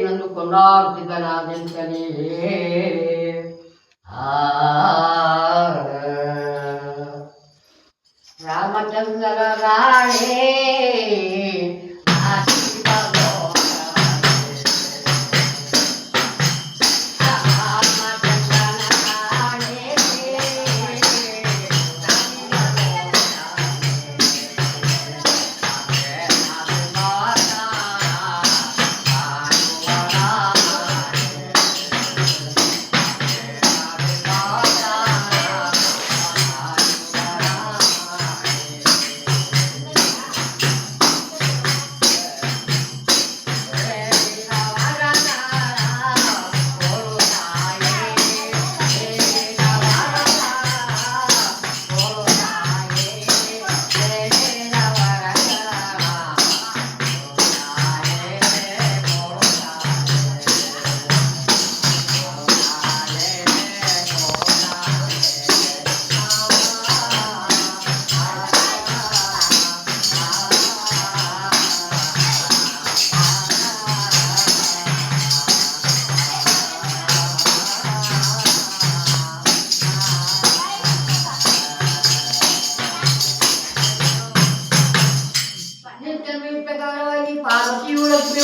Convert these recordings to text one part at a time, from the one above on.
ನಂದು ಕೊಂಡಾಡ್ತಿದ್ದನಾದೆಂತಲೇ ರಾಮಚಂದ್ರ ರಾಣೆ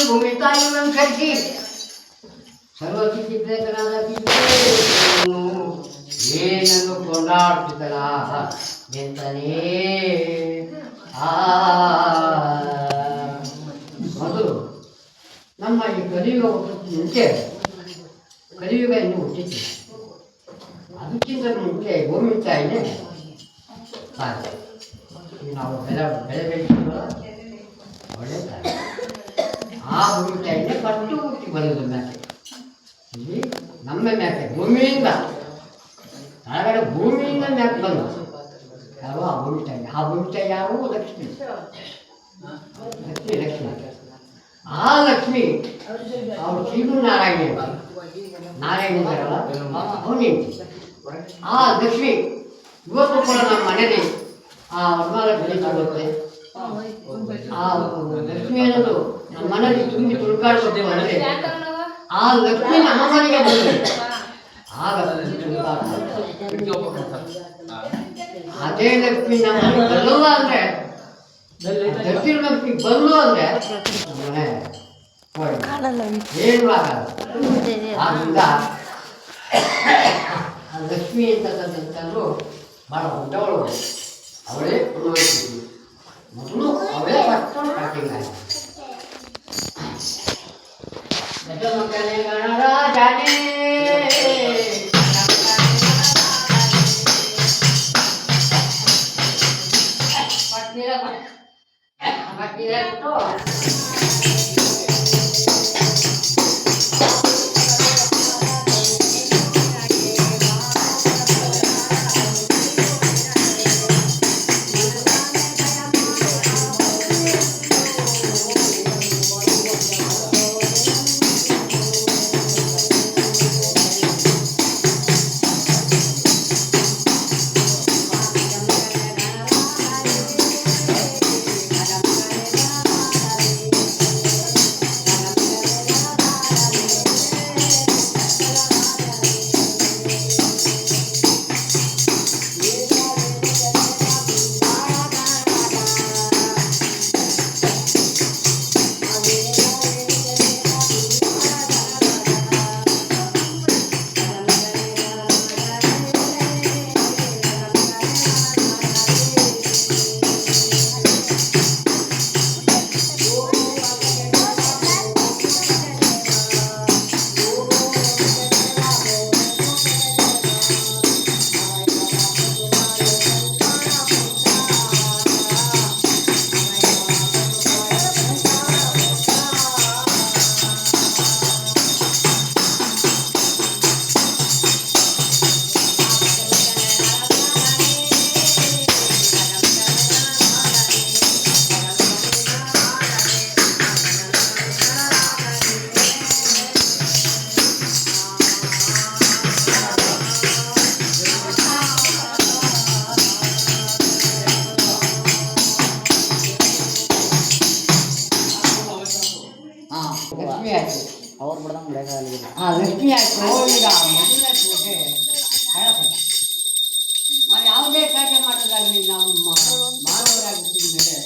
ಭೂಮಿತಾಯುಗಳನ್ನು ಕರೆಸಿ ಸರ್ವಚಿಕಿತ್ಸಕನಾದ ಏನನ್ನು ಕೊಂಡಾಡ್ತಿದ್ದನ ಎಂತನೇ ಮೊದಲು ನಮ್ಮ ಈ ಕಲಿಯುಗ ಮುಂಚೆ ಕಲಿಯುಗ ಇನ್ನು ಹುಟ್ಟಿತ್ತು. ಅದಕ್ಕಿಂತ ಮುಂಚೆ ಭೂಮಿತಾಯಿನೇ ನಾವು ಬೆಳೆ ಬೆಳೆಸಿದ್ರು ಒಳ್ಳೆ ತಾಯಿ. ಆ ಭೂಮಿತಾಯಿನೇ ಕಟ್ಟು ಹುಟ್ಟಿ ಬರೋದು ಮ್ಯಾಕೆ. ಇಲ್ಲಿ ನಮ್ಮ ಮ್ಯಾಕೆ ಭೂಮಿಯಿಂದ ಕೆಳಗಡೆ ಭೂಮಿಯಿಂದ ಮ್ಯಾಕೆ ಬಂದು ಯಾರು ಆ ಭೂಮಿತಾಯಿ. ಆ ಭೂಮಿತಾಯಿ ಯಾರು? ಲಕ್ಷ್ಮಿ. ಲಕ್ಷ್ಮಿ ಆ ಲಕ್ಷ್ಮಿ ಅವರು ಶ್ರೀನು ನಾರಾಯಣ ಇದ್ದಾರಲ್ಲ ಅವನೇಂಟಿ ಆ ಲಕ್ಷ್ಮಿ ಇವತ್ತು ಕೂಡ ನಮ್ಮ ಮನೆಯಲ್ಲಿ ಆ ವರಮಹಾಲಕ್ಷ್ಮಿ ತಗೊಳುತ್ತೆ. ಆ ಲಕ್ಷ್ಮಿ ಅನ್ನೋದು ನಮ್ಮ ಮನೆಯಲ್ಲಿ ತುಂಬಿ ತುಳ್ಕಾಡ್ಬೇಕು ಅಂದರೆ ಆ ಲಕ್ಷ್ಮಿ ನಮ್ಮ ಮನೆಗೆ ಬಂದಿದೆ. ಆಗ ಅದೇ ಲಕ್ಷ್ಮಿ ನಮ್ಮ ಮನೆಗೆ ಬರಲ್ಲ ಅಂದರೆ ದಕ್ಷಿಣ ಲಕ್ಷ್ಮಿ ಬಂದು ಅಂದರೆ ಮನೆ ಏನು ಆಗಲ್ಲ. ಆದ್ದರಿಂದ ಲಕ್ಷ್ಮಿ ಅಂತಕ್ಕಂಥದ್ದು ಭಾಳ ದೊಡ್ಡವಳು. ಅವಳೇ ಪುನರ್ವಹಿಸಿದ್ವಿ ಮೊದಲು ಅವಳೇ ಕಟ್ಕೊಂಡು ಕಟ್ಟಿಲ್ಲ. ಗಜಮುಖನೇ ಗಣರಾಜನೇ ಲಕ್ಷ್ಮಿ ಆಯಿತು. ಈಗ ಮೊದಲನೇ ಪೂಜೆ ಗಣಪತಿ. ನಾವು ಯಾವುದೇ ಕಾರ್ಯ ಮಾಡೋದಾಗಲಿ ನಾವು ಮಾನವರಾಗಿದ್ದ ಮೇಲೆ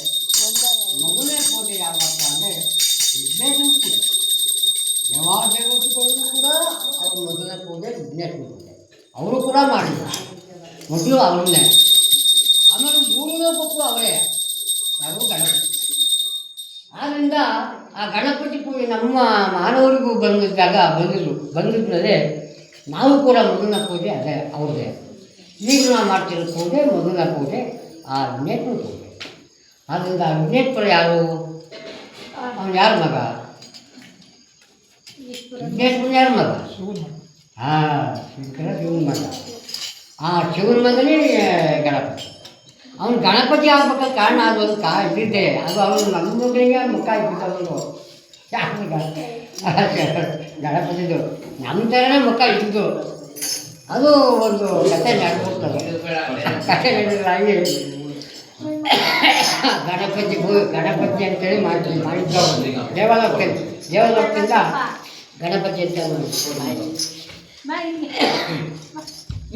ಮೊದಲನೇ ಪೂಜೆ ಯಾವುದಪ್ಪ ಅಂದರೆ ವಿಘ್ನೇಶ ಮೂರ್ತಿ. ಯಾವ ದೇವತೆಗಳು ಕೂಡ ಅವ್ರ ಮೊದಲನೇ ಪೂಜೆ ವಿಘ್ನೇಶ ಮೂರ್ತಿ ಅವರು ಕೂಡ ಮಾಡಿದ್ರು. ಮೊದಲು ಅವ್ರನ್ನೇ, ಆಮೇಲೆ ಮೂರನೇ ಕೊಟ್ಟರು ಅವರೇ, ಯಾರು ಗಣಪತಿ. ಆದ್ದರಿಂದ ಆ ಗಣಪತಿ ಪೂಜೆ ನಮ್ಮ ಮಾನವರಿಗೂ ಬಂದಿದ್ಮೇಲೆ ನಾವು ಕೂಡ ಮೊದಲನೇ ಪೂಜೆ ಅದೇ ಅವ್ರದ್ದೇ. ಈಗ ನಾವು ಮಾಡ್ತಿರೋ ಪೂಜೆ ಮೊದಲನೇ ಪೂಜೆ ಆ ವಿಘ್ನೇಶ್ವರ ಪೂಜೆ. ಆದ್ದರಿಂದ ಆ ವಿಘ್ನೇಶ್ವರ ಯಾರು? ಅವನು ಯಾರ ಮಗ? ವಿಘ್ನೇಶ್ವರ ಯಾರ ಮಗ? ಶಿವನ ಮಗ. ಆ ಶಿವನ ಮಗನೇ ಗಣಪತಿ. ಅವನು ಗಣಪತಿ ಆಗ್ಬೇಕಾದ ಕಾರಣ ಅದೊಂದು ಇದ್ದಿದ್ದೆ. ಅದು ಅವನು ನಮ್ಮ ಮಗನಿಗೆ ಮುಖ ಇದ್ದಿದ್ದು. ಗಣಪತಿದು ನಮ್ಮ ಥರನೇ ಮುಖ ಇದ್ದಿದ್ದು. ಅದು ಒಂದು ಕಥೆ ನಡೆದೋಗ್ತದೆ. ಕಥೆ ನಡೆದಾಗಿ ಗಣಪತಿ ಅಂತೇಳಿ ಮಾಡಿದ್ದು ದೇವಲೋಕದಿಂದ ಗಣಪತಿ ಅಂತ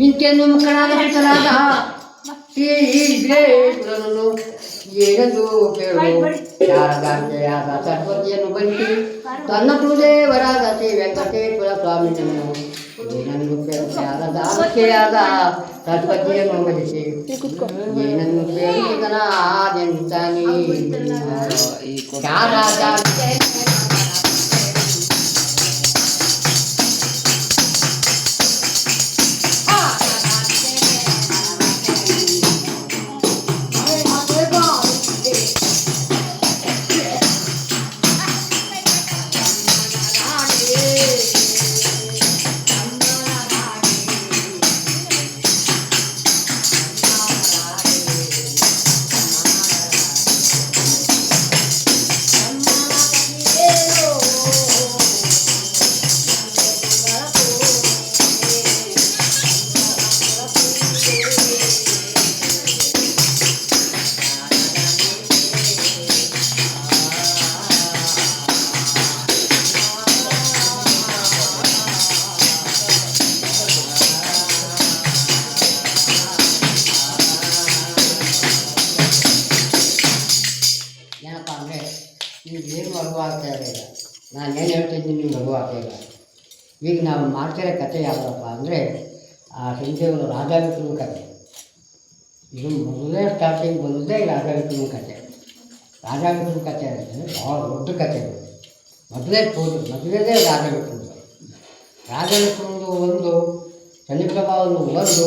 ಇಂತೆಂದು ಮುಖನಾದ ಪಿತರಾದ ಶ್ರೀಗ್ರೇಶ್ವರನು ಏನೆಂದು ಕೇಳು. ಶಾರದಾಂಬೆಯಾದ ಸರಸ್ವತಿಯನ್ನು ಬಂದು ತನ್ನ ಕುಲದೇವರಾದ ಶ್ರೀ ವೆಂಕಟೇಶ್ವರ ಸ್ವಾಮಿಯನ್ನು ಏನನ್ನು ಶಾರದಾಂಬೆಯಾದ ಸರಸ್ವತಿಯನ್ನು ಬದಿಸಿ ಏನನ್ನು ಕೇಳಿದನ ಆದೆಂತಾನೆ. ಶಾರದಾಂಬೆ ಏನು ಅನುಭವ ಆಗ್ತಾ ಇಲ್ಲ. ನಾನು ಏನು ಹೇಳ್ತಿದ್ದೀನಿ ನಿಮ್ಗೆ ಅನುಭವ ಆಗ್ತಾ ಇಲ್ಲ. ಈಗ ನಾವು ಮಾಡ್ತಿರೋ ಕಥೆ ಯಾವುದಪ್ಪ ಅಂದರೆ ಆ ಸಂಜೆಗಳು ರಾಜಾವಿಕ್ರಮ ಕಥೆ. ಇದು ಮೊದಲೇ ಸ್ಟಾರ್ಟಿಂಗ್ ಬಂದಿದ್ದೇ ರಾಜಾವಿಕ್ರಮ ಕಥೆ. ರಾಜಾವಿಕ್ರಮ ಕಥೆ ಅಂದರೆ ಭಾಳ ದೊಡ್ಡ ಕಥೆ. ಮೊದಲೇ ರಾಜವಿಕ್ರಮದು ಒಂದು ಶನಿಪ್ರಭಾವನ್ನು ಒಂದು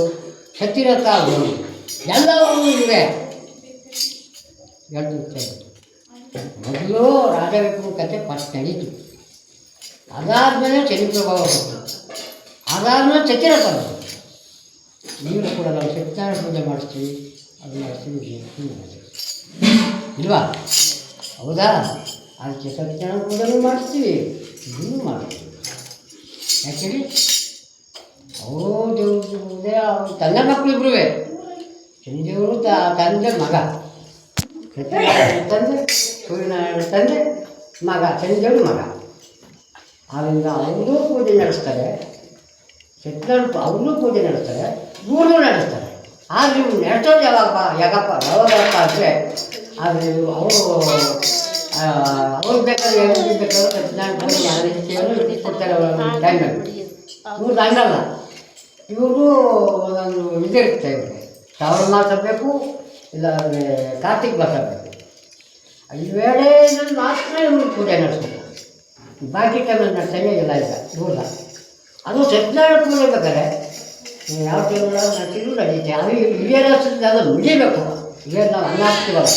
ಸತಿರಥ ಒಂದು ಎಲ್ಲವೂ ಇವೆ. ಎರಡು ಮೊದಲು ರಾಜವಿಕ್ರಮ ಕಥೆ ಫಸ್ಟ್ ನಡೀತು. ಅದಾದಮೇಲೆ ಶನಿಪ್ರಭಾವ ಬಂತು. ಅದಾದಮೇಲೆ ಸತಿರಥ ಬಂತು. ನೀವು ಕೂಡ ನಾವು ಸತ್ಯನಾರಾಯಣ ಪೂಜೆ ಮಾಡಿಸ್ತೀವಿ, ಅದು ಮಾಡಿಸ್ತೀವಿ ಇಲ್ವಾ? ಹೌದಾ? ಅದಕ್ಕೆ ಸತ್ಯನಾರಾಯಣ ಪೂಜೆನೂ ಮಾಡಿಸ್ತೀವಿ, ಇದನ್ನು ಮಾಡ್ತೀವಿ. ಯಾಕೆಂದರೆ ಅವರು ದೇವ್ರ ಅವರು ತಂದೆ ಮಕ್ಕಳು ಇಬ್ಬರೂ ಶನಿದೇವರು ತಂದೆ ಮಗ, ಸತ್ಯನಾರಾಯಣ ತಂದೆ, ಸೂರ್ಯನಾರಾಯಣ ತಂದೆ ಮಗ, ಶನಿದೇವರು ಮಗ. ಆದ್ದರಿಂದ ಅವ್ರನ್ನೂ ಪೂಜೆ ನಡೆಸ್ತಾರೆ, ಸತ್ಯನಾರಾಯಣ ಅವ್ರನ್ನೂ ಪೂಜೆ ನಡೆಸ್ತಾರೆ, ಇವ್ರನ್ನೂ ನಡೆಸ್ತಾರೆ. ಆದರೆ ಇವ್ರು ನಡೆಸೋದು ಯಾವಾಗಪ್ಪ ಅಂದರೆ ಆದರೆ ಅವರು ಬೇಕಾದ್ರೆ ಏನು ಬೇಕಾದ್ರೆ ಸತ್ಯನಾರಾಯಣ ಪೂಜೆ ಮಾಡಿ ಕೊಡ್ತಾರೆ ಟೈಮಲ್ಲಿ. ಇವ್ರು ಹಂಗಲ್ಲ, ಇವರು ಒಂದೊಂದು ಇದಿರುತ್ತೆ. ಇವ್ರಿಗೆ ಶ್ರಾವಣ ಮಾಸ ಬೇಕು, ಇಲ್ಲಾಂದರೆ ಕಾರ್ತಿಕ ಮಾಸ ಬೇಕು. ಇವೆರಡೇನಲ್ಲಿ ಮಾತ್ರ ಇವ್ರು ಪೂಜೆ ನಡೆಸ್ಬೇಕು. ಬಾಕಿ ಟೈಮಲ್ಲಿ ನಡೆಸಂಗೆ ಇಲ್ಲ ಈಗ ಇವ್ರಲ್ಲ. ಅದು ಸತ್ಯನಾರಾಯಣ ಪೂಜೆ ಬೇಕಾದ್ರೆ ಯಾವ ಟೈಮಲ್ಲಿ ನಡೆಸಿದ್ರು ನಡೆಯುತ್ತೆ. ಅದು ಹಿರಿಯರ ಅದು ಮುಗಿಬೇಕು. ಹಿರಿಯರು ನಾವು ಅನ್ನ ಹಾಕ್ತೀವಲ್ಲ,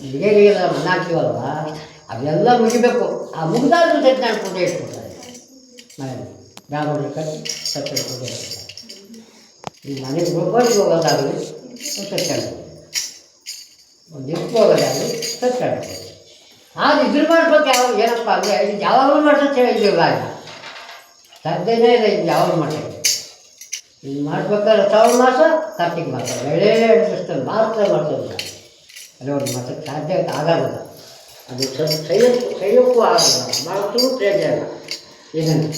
ಹಿರಿಯರಿಗೆಲ್ಲ ಅನ್ನ ಹಾಕ್ತೀವಲ್ವ, ಅವೆಲ್ಲ ಮುಗಿಬೇಕು. ಆ ಮುಗಿದಾದ್ರೂ ಸತ್ಯನಾರಾಯಣ ಪೂಜೆ ಇಟ್ಕೊಡ್ತಾರೆ ಮನೆಯಲ್ಲಿ. ಬ್ರಾಹ್ಮಣರು ಕಟ್ಟಿ ಸತ್ಯನಾರಾಯಣ ಪೂಜೆ ಇಡ್ತಾರೆ. ಈ ಮನೆಗೆ ಹೋಗೋದು ಹೋಗೋದಾಗಲಿ ಸತ್ಯನಾರಾಯಣ ಪೂಜೆ, ಒಂದು ಇಟ್ಟು ಹೋಗೋದಾಗಲಿ ಸತ್ಯನಾರಾಯಣ ಪೂಜೆ. ಆದರೆ ಇದ್ರ ಮಾಡ್ಬೇಕು ಯಾವಾಗ ಏನಪ್ಪ ಅಂದರೆ ಇದು ಯಾವಾಗಲೂ ಮಾಡ್ಸೋಕ್ಕೆ ಇದೆಯಲ್ಲ, ಈಗ ಸಾಧ್ಯನೇ ಇಲ್ಲ. ಇದು ಯಾವಾಗ ಮಾಡ್ತಾರೆ ಇದು ಮಾಡ್ಬೇಕಾದ್ರೆ ಶ್ರಾವಣ ಮಾಸ ಕಾರ್ತಿಕ ಮಾಸ ಎರಡು ದಿವಸದಲ್ಲಿ ಮಾತ್ರ ಮಾಡ್ತದೆ. ಕೆಲವರು ಮಾಸಕ್ಕೆ ಸಾಧ್ಯ ಆಗೋಲ್ಲ. ಅದು ಸೈಯಕ್ಕೂ ಆಗೋಲ್ಲ, ಮಾಡೋಕ್ಕೂ ಪ್ರಯೋಜನ ಇಲ್ಲ. ಇದನ್ನು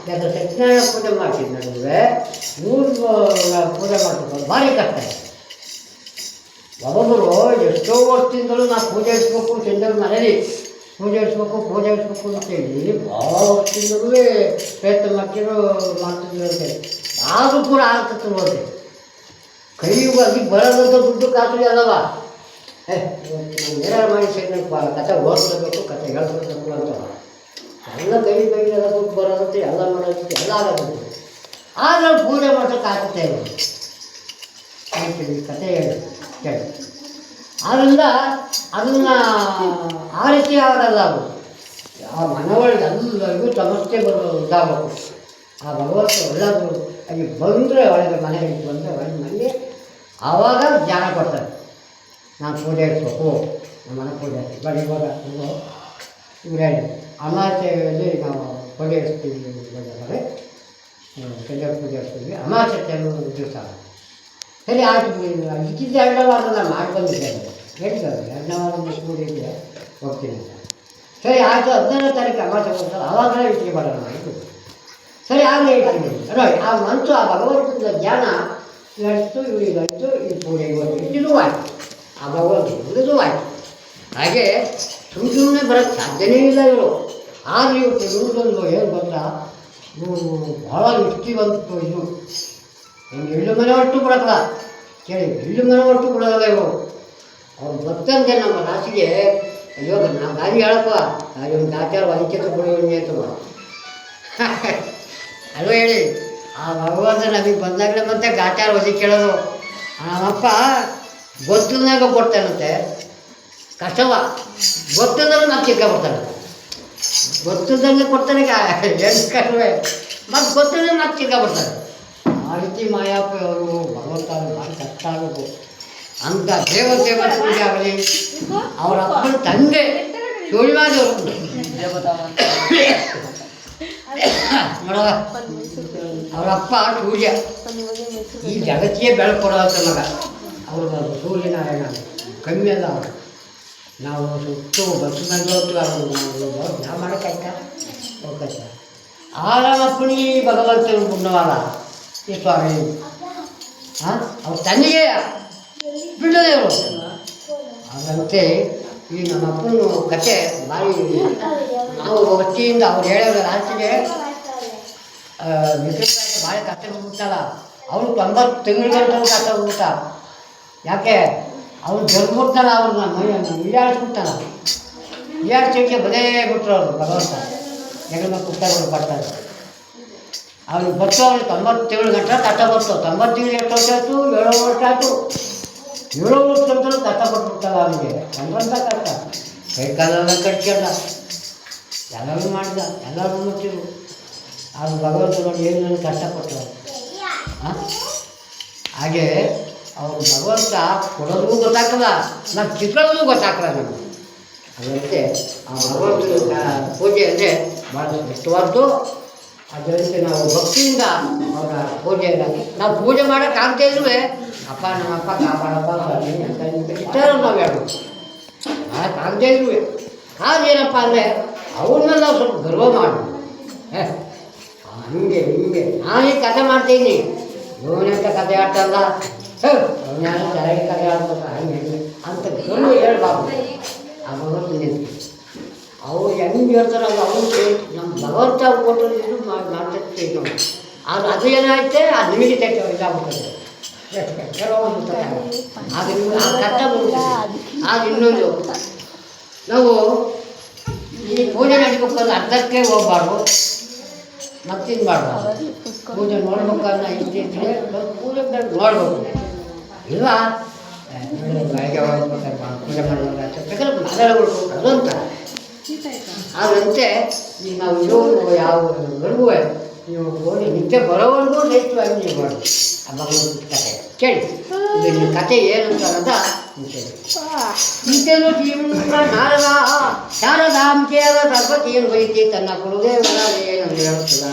ಯಾಕಂದ್ರೆ ಸತ್ಯನಾರಾಯಣ ಪೂಜೆ ಮಾಡ್ತೀನಿ ನಡುವೆ ಮೂರು ಪೂಜೆ ಮಾಡ್ತಿರ್ಬೋದು ಭಾರಿ ಕಷ್ಟ ಇದೆ. ಒಬ್ಬೊಬ್ಬರು ಎಷ್ಟೋ ವರ್ಷದಿಂದಲೂ ನಾವು ಪೂಜೆ ಇಡಿಸ್ಬೇಕು ಚಂದ್ರ ಮನೇಲಿ ಪೂಜೆ ಇಡಿಸ್ಬೇಕು ಅಂತೇಳಿ ಭಾಳ ವರ್ಷದಿಂದಲೂ ಪ್ರಯತ್ನ ಮಾಡ್ತಿದ್ರು ಅಂತೇಳಿ ಆದರೂ ಕೂಡ ಆಗ್ತದೆ ನೋಡ್ರಿ. ಕೈಗೆ ಅದಕ್ಕೆ ಬರೋದಂತ ದುಡ್ಡು ಕಾಸು ಅಲ್ಲವ. ಏನಾರು ಮಾಡಿ ಕತೆ ಓದಿಸ್ಬೇಕು ಕತೆ ಹೇಳ್ಕೊಡ್ಬೇಕು ಅಂತ ಎಲ್ಲ ಕೈಗೆಲ್ಲ ದುಡ್ಡು ಬರೋದಂತೆ ಎಲ್ಲ ಮಾಡೋದಕ್ಕೆ ಎಲ್ಲ ಆಗೋದಂತೆ. ಆದರೆ ಪೂಜೆ ಮಾಡೋಕ್ಕೆ ಆಗ್ತೇ ಇಲ್ಲ. ಕತೆ ಹೇಳಿ ಕೇಳಿ. ಆದ್ದರಿಂದ ಅದನ್ನು ಆ ರೀತಿ ಆಗಲ್ಲ. ಅದು ಆ ಮನವೊಳಗೆ ಎಲ್ಲರಿಗೂ ಸಮಸ್ಯೆ ಇದಾಗಬೇಕು. ಆ ಭಗವಂತ ಒಳ್ಳೆಯದು ಅಲ್ಲಿ ಬಂದರೆ ಒಳಗೆ ಮನೆಗೆ ಬಂದರೆ ಒಳಗೆ ಮನೆಗೆ ಆವಾಗ ಜ್ಞಾನ ಕೊಡ್ತಾರೆ. ನಾನು ಪೂಜೆ ಇಡ್ಬೇಕು, ನಮ್ಮ ಮನೆ ಪೂಜೆ ಇವಾಗ ಇವ್ರು ಹೇಳಿ ಅಮಾವಾಸ್ಯೆಯಲ್ಲಿ ನಾವು ಪೂಜೆ ಇಡ್ತೀವಿ ಬಂದರೆ ಸಂಜೆ ಪೂಜೆ ಇಡ್ತೀವಿ. ಅಮಾವಾಸ್ಯೆ ದಿವಸ ಸರಿ ಆಯ್ತು ಇಕ್ಕಿದ್ದ 2 ವಾರ ನಾನು ಮಾಡಿ ಬಂದಿದ್ದೇನೆ ಹೇಳ್ತಾರೆ 2ನೇ ವಾರ ಪೂಜೆ ಇದೆ ಹೋಗ್ತೀನಿ ಅಂತ. ಸರಿ ಆಯಿತು 15ನೇ ತಾರೀಕು ಅಮಾವಾಸ್ಯೆ ಬರ್ತಾರೆ ಆವಾಗಲೇ ಇಟ್ಟಿಗೆ ಮಾಡೋಣ ಆಯಿತು. ಸರಿ ಆಗಲೇ ಇರ್ತೀನಿ ನೋಡಿ. ಆ ಮನಸ್ಸು ಆ ಭಗವಂತನ ಜ್ಞಾನ ನಡೆಸ್ತು ಇವರಿಗಾಯಿತು ಈ ಪೂಜೆ ಇಟ್ಟಿದ್ದು ಆಯಿತು. ಆ ಭಗವಂತ ಉಳಿದು ಆಯಿತು. ಹಾಗೆ ಸುಮ್ಮನೆ ಬರೋಕ್ಕೆ ಸಾಧ್ಯನೇ ಇಲ್ಲ ಇವರು. ಆದರೆ ಇವತ್ತು ಇರುವುದೊಂದು ಏನು ಗೊತ್ತಾ, ಭಾಳ ನಿಷ್ಠಿವಂತು. ಇದು ಹೆಂಗೆ ಇಳ್ಳು ಮನೆ ಹೊರಟು ಬಿಡೋಲ್ಲ ಕೇಳಿ, ಇಳ್ಳು ಮನೆ ಹೊರಟು ಬಿಡೋಲ್ಲ ಇವರು. ಅವ್ರು ಗೊತ್ತಂತೆ ನಮ್ಮ ರಾಶಿಗೆ ಇವಾಗ ನಾವು ಗಾಡಿ ಹೇಳಪ್ಪ ಒಂದು ಗಾಚಾರ ವೈದ್ಯತೆ ಬಿಡುವಣಿ ಅಂತ ಅಲ್ವ ಹೇಳಿ. ಆ ಭಗವಂತ ನಮಗೆ ಬಂದಾಗಲೇ ಮತ್ತೆ ಗಾಚಾರ ಒದಿ ಕೇಳೋದು. ನಮ್ಮಪ್ಪ ಗೊತ್ತಲ್ನಾಗ ಕೊಡ್ತಾನಂತೆ ಕಷ್ಟವ, ಗೊತ್ತದಲ್ಲಿ ಮತ್ತೆ ಚಿಕ್ಕ ಬರ್ತಾನೆ. ಗೊತ್ತದಂಗೆ ಕೊಡ್ತಾನೆ ಕಷ್ಟವೇ, ಮತ್ತು ಗೊತ್ತಂದ್ರೆ ಮತ್ತೆ ಚಿಕ್ಕ ಬರ್ತಾರೆ. ಆ ರೀತಿ ಮಾಯಾಪ ಅವರು ಭಗವಂತ ಭಾಳ ಕಷ್ಟ ಆಗೋದು ಅಂತ ದೇವದೇವ ಪೂಜೆ ಆಗಲಿ. ಅವರ ಅಪ್ಪನ ತಂದೆ ಸುಳಿವಾದವರು ನೋಡ, ಅವರಪ್ಪ ಸೂರ್ಯ ಈ ಜಗತ್ತಿಗೆ ಬೆಳಕು ಕೊಡೋಂಥ ಮಗ. ಅವರು ಸೂರ್ಯನಾರಾಯಣ ಕಮ್ಮಿ ಅಲ್ಲ ಅವರು. ನಾವು ಸುತ್ತು ಬಸ್ ಮೇಲೆ ಹೊತ್ತು ನಾವು ಮಾಡೋಕ್ಕಾಯ್ತಾ ಹೋಗ್ತಾ ಆರಾಮಪ್ಪನಿ ಭಗವಂತನ ಪುಣ್ಯವಾದ ಈ ಸ್ವಾಮಿ ಅವ್ರ ತಂದೆಗೆ ಬಿಡೋದೇವರು. ಹಾಗಂತೆ ಈ ನಮ್ಮಪ್ಪನ ಕತೆ ಭಾರಿ ನಾವು ವೃತ್ತಿಯಿಂದ ಅವ್ರು ಹೇಳೋರು ರಾತ್ರಿಗೆ ವಿಕ್ರಮರಾಜ ಭಾಳ ಕಷ್ಟ ಬಿಟ್ಬಿಟ್ಟಲ್ಲ. ಅವರು 90 ತಿಂಗಳ ಗಂಟೆ ಕಷ್ಟ ಬಿಟ್ಟ. ಯಾಕೆ ಅವ್ರು ಜಲ್ಬಿಡ್ತಾನ, ಅವ್ರನ್ನ ಇಳಿಯಾಡ್ಸ್ಬಿಡ್ತಾನ. ಇಳಿಯಾಡ್ಸೋಕ್ಕೆ ಬದೇ ಬಿಟ್ಟರು ಅವರು ಭಗವಂತ. ಜಗನ್ನ ಪುಸ್ತಕಗಳು ಬರ್ತಾರೆ ಅವ್ರಿಗೆ ಬತ್ತು. ಅವ್ರಿಗೆ 90 ತಿಂಗಳ ಗಂಟೆ ಕಷ್ಟ ಬರ್ತು. 90 ತಿಂಗಳು ಎಷ್ಟು ವರ್ಷ ಆಯಿತು? 7 ವರ್ಷ ಆಯಿತು. 7 ವರ್ಷಕ್ಕಂತಲೂ ಕಷ್ಟಪಟ್ಬಿಡ್ತಲ್ಲ ಅವನಿಗೆ. ಸಂಬಂಧ ಕಷ್ಟ ಕೈಕಾಲೆಲ್ಲ ಕಟ್ಕೊಂಡ ಎಲ್ಲರೂ ಮಾಡಿದ, ಎಲ್ಲರೂ ಮುಚ್ಚಿರು. ಅದು ಭಗವಂತ ನೋಡಿ ಏನು ನನಗೆ ಕಷ್ಟಪಟ್ಟರು. ಹಾಗೆ ಅವರು ಭಗವಂತ ಕೊಡೋದು ಗೊತ್ತಾಗಲ್ಲ, ನಾನು ಕಿತ್ಕೊಳ್ಳೋದು ಗೊತ್ತಾಗಲ್ಲ ನಮಗೆ. ಅದರಂತೆ ಆ ಭಗವಂತನ ಪೂಜೆ ಅಂದರೆ ಭಾಳ ಇಷ್ಟವಾದ್ದು. ಅದರಂತೆ ನಾವು ಭಕ್ತಿಯಿಂದ ಅವರ ಪೂಜೆಯನ್ನು ನಾವು ಪೂಜೆ ಮಾಡೋಕ್ಕಾಗದೇ ಇದ್ರೂ ಅಪ್ಪ ನಮ್ಮಪ್ಪ ಕಾಪಾಡಪ್ಪ ಅಂತ ಇಷ್ಟ ನಾವು ಹೇಳ್ಬೇಕು. ಮಾಡೋಕ್ಕಾಗದೇ ಇದ್ರೂ ಅದೇನಪ್ಪ ಅಂದರೆ ಅವ್ರನ್ನ ನಾವು ಸ್ವಲ್ಪ ಗರ್ವ ಮಾಡಬೇಕು. ಹಿಂಗೆ ನಾನೀಗ ಕಥೆ ಮಾಡ್ತೀನಿ, ಇವನಂತ ಕಥೆ ಆಡ್ತಲ್ಲ, ಅವನ್ಯಾರು ಚೆನ್ನಾಗಿ ಕಥೆ ಆಡ್ಬೇಕು ಹಂಗೆ ಅಂತ ಗರ್ವ ಹೇಳ್ಬಾರ್ದು. ಆ ಭಗವಂತ ನಿಂತು ಅವ್ರು ಹೆಂಗೆ ಹೇಳ್ತಾರಲ್ಲ ಅವ್ರು ನಮ್ಮ ಭಗವಂತ ಕೊಟ್ಟರು ಇದು ಮಾಡ್ತೈತೆ ನಾವು. ಅದು ಅದು ಏನಾಯ್ತೆ ಅದು ನಿಮಗೆ ತೆಗೆ ಇದಾಗ್ಬಿಡ್ತದೆ. ಅದು ಆ ಕಷ್ಟ ಬರುತ್ತೆ. ಅದು ಇನ್ನೊಂದು ನಾವು ಈ ಪೂಜೆ ನಡಿಬೇಕಂದ್ರೆ ಅರ್ಧಕ್ಕೆ ಹೋಗ್ಬಾರ್ದು, ಮತ್ತಿದು ಮಾಡಬಾರ್ದು. ಪೂಜೆ ನೋಡ್ಬೇಕನ್ನ ಇಷ್ಟಿದ್ರೆ ಪೂಜೆ ನೋಡ್ಬೇಕು. ಇಲ್ವಾ ಬೆಳಗ್ಗೆ ಹೋಗ್ಬೇಕಾದ್ರೆ ಪೂಜೆ ಮಾಡೋದು ಅದೆಲ್ಲ ಉಳ್ಕೊಂಡು ಅದು ಅಂತ. ಅದರಂತೆ ಈಗ ನಾವು ಇರೋರು ಯಾವ ಬರುವೆ ನೀವು ಹೋಗಿ ನಿತ್ಯ ಬರೋವರೆಗೂ ನೈತ್ಯವಾಗಿ ನೀವು ಮಾಡಿ ಆ ಭಗವಂತ ಕಥೆ ಕೇಳಿ. ಇದು ನಿಮ್ಮ ಕಥೆ ಏನು ಅಂತ ನಿತ್ಯನು ಜೀವನ ಶಾರದಾಂಬೆಯ ಸರ್ವತಿಯನ್ನು ಬೈತಿ ತನ್ನ ಕುರುದೇವರ ಏನು ಹೇಳುತ್ತಿಲ್ಲ.